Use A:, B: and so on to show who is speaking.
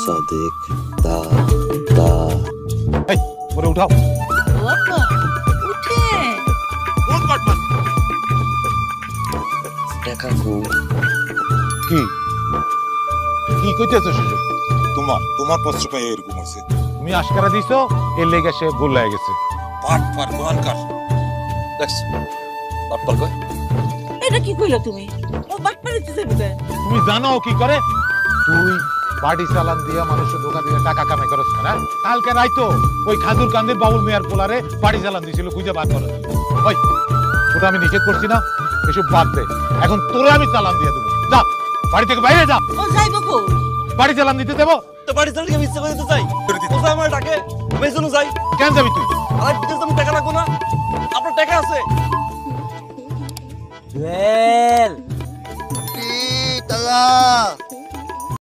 A: সাদেক দা দা
B: এই ওরে উঠাও
C: বাবা উঠে
B: কোন পাটমান
A: টাকা কো
B: কি কি কইতেছ শিশু
D: তোমার কষ্ট পাই এরকম হয়েছে।
B: তুমি আশকারা দিছো এর লেগে সে গোল হয়ে গেছে
D: পাট পাট কোয়ানকার
A: দেখছ বাপ্পার কয়
C: এটা কি কইলা তুমি ও বাট পারিতে যাবে কে
B: তুমি জানো ও কি করে তুই বাড়ি চালান দিয়া মানুষের দোকান দিয়ে টাকা কামাই করছ না কালকে রাইতো ওই খাজুর কান্দির বাবুল মিয়ার পোলারে বাড়ি চালান দিছিল খুঁজে বাদ করো ওই ওটা আমি নিষেধ করছি না এসব বাদ দে এখন তোরে আমি চালান দিয়ে দেবো যা বাড়ি থেকে বাইরে যা
C: ও যাইবো কো
B: বাড়ি চালান দিতে দেবো
E: তো বাড়ি চালকে মিথ্যা করে দিতে চাই কোথায় আমার ডাকে আমি এই জন্য যাই
B: কেন যাবি তুই
E: আর বিদেশ আমি টাকা লাগবো না আপনার টাকা আছে
A: টাকা